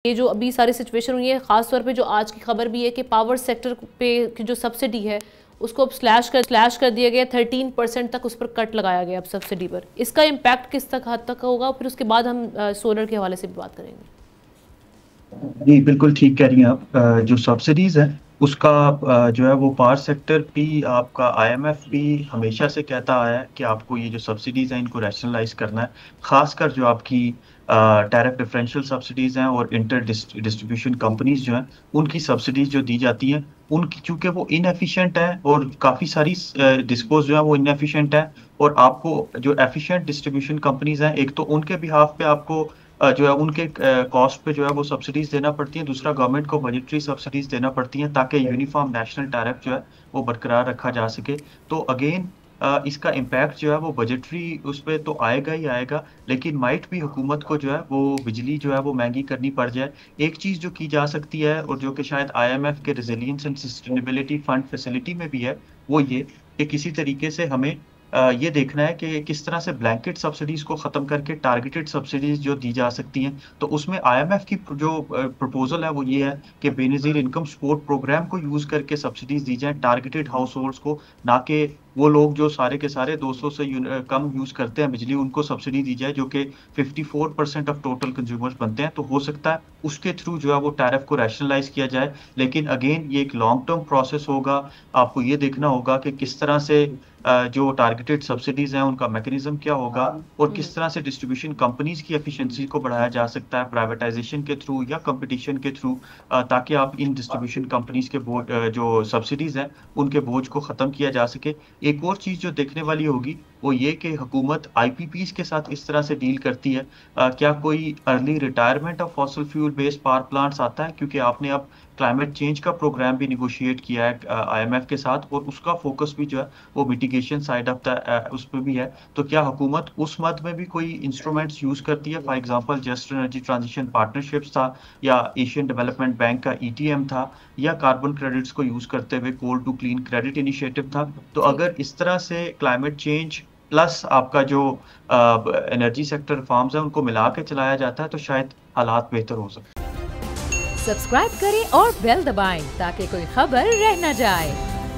ये जो अभी सारी सिचुएशन हुई है, ख़ास तौर पे जो आज की खबर भी है कि पावर सेक्टर पे की जो सब्सिडी है उसको अब स्लैश कर दिया गया, 13% तक उस पर कट लगाया गया अब सब्सिडी पर। इसका इम्पैक्ट किस तक हद तक होगा, फिर उसके बाद हम सोलर के हवाले से भी बात करेंगे। जी बिल्कुल ठीक कह रही हैं आप। जो सब्सिडीज है उसका जो है वो पावर सेक्टर भी आपका आईएमएफ भी हमेशा से कहता आया है कि आपको ये जो सब्सिडीज हैं इनको रैशनलाइज करना है। खासकर जो आपकी टैरिफ डिफरेंशियल सब्सिडीज हैं और इंटर डिस्ट्रीब्यूशन कंपनीज जो हैं उनकी सब्सिडीज जो दी जाती हैं उनकी चूंकि वो इनएफिशिएंट है और काफ़ी सारी डिस्पोज जो है वो इनएफिशिएंट है। और आपको जो एफिशिएंट डिस्ट्रीब्यूशन कंपनीज हैं एक तो उनके बिहाफ पे आपको जो है उनके कॉस्ट पे जो है वो सब्सिडीज देना पड़ती हैं। दूसरा गवर्नमेंट को बजटरी सब्सिडीज देना पड़ती हैं ताकि यूनिफॉर्म नेशनल टैरिफ जो है वो बरकरार रखा जा सके। तो अगेन इसका इम्पैक्ट जो है वो बजटरी उस पे तो आएगा ही आएगा, लेकिन माइट भी हुकूमत को जो है वो बिजली जो है वो महंगी करनी पड़ जाए। एक चीज़ जो की जा सकती है और जो कि शायद आईएमएफ के resilience and sustainability fund facility में भी है, वो ये कि किसी तरीके से हमें ये देखना है कि किस तरह से ब्लैंकेट सब्सिडीज को खत्म करके टारगेटेड सब्सिडीज जो दी जा सकती हैं। तो उसमें आईएमएफ की जो प्रपोजल है वो ये है कि बेनजीर इनकम सपोर्ट प्रोग्राम को यूज करके सब्सिडीज दी जाए टारगेटेड हाउस होल्ड्स को, ना कि वो लोग जो सारे के सारे 200 से कम यूज करते हैं बिजली उनको सब्सिडी दी जाए, जो कि 54% ऑफ टोटल कंज्यूमर्स बनते हैं। तो हो सकता है उसके थ्रू जो है वो टैरिफ को रैशनलाइज किया जाए, लेकिन अगेन ये एक लॉन्ग टर्म प्रोसेस होगा। आपको ये देखना होगा कि किस तरह से जो टारगेटेड सब्सिडीज हैं उनका मैकेनिज्म क्या होगा और किस तरह से डिस्ट्रीब्यूशन कंपनीज की एफिशिएंसी को बढ़ाया जा सकता है प्राइवेटाइजेशन के थ्रू या कंपटीशन के थ्रू, ताकि आप इन डिस्ट्रीब्यूशन कंपनीज के बोझ जो सब्सिडीज हैं उनके बोझ को खत्म किया जा सके। एक और चीज जो देखने वाली होगी वो ये कि हुकूमत आईपीपीज के साथ इस तरह से डील करती है। क्या कोई early retirement of fossil fuel based power plants आता है, क्योंकि आपने अब क्लाइमेट चेंज का प्रोग्राम भी निगोशिएट किया है आईएमएफ के साथ और उसका फोकस भी जो है वो मिटिगेशन साइड ऑफ द उस पर भी है। तो क्या हुकूमत उस मद में भी कोई इंस्ट्रूमेंट्स यूज करती है? For example just energy transition partnerships था, या एशियन डेवलपमेंट बैंक का ईटीएम था, या कार्बन क्रेडिट्स को यूज करते हुए कोल टू क्लीन क्रेडिट इनिशिएटिव था। तो जी, अगर इस तरह से क्लाइमेट चेंज प्लस आपका जो एनर्जी सेक्टर रिफॉर्म्स है उनको मिला के चलाया जाता है तो शायद हालात बेहतर हो सकते हैं। सब्सक्राइब करें और बेल दबाएं ताकि कोई खबर रह न जाए।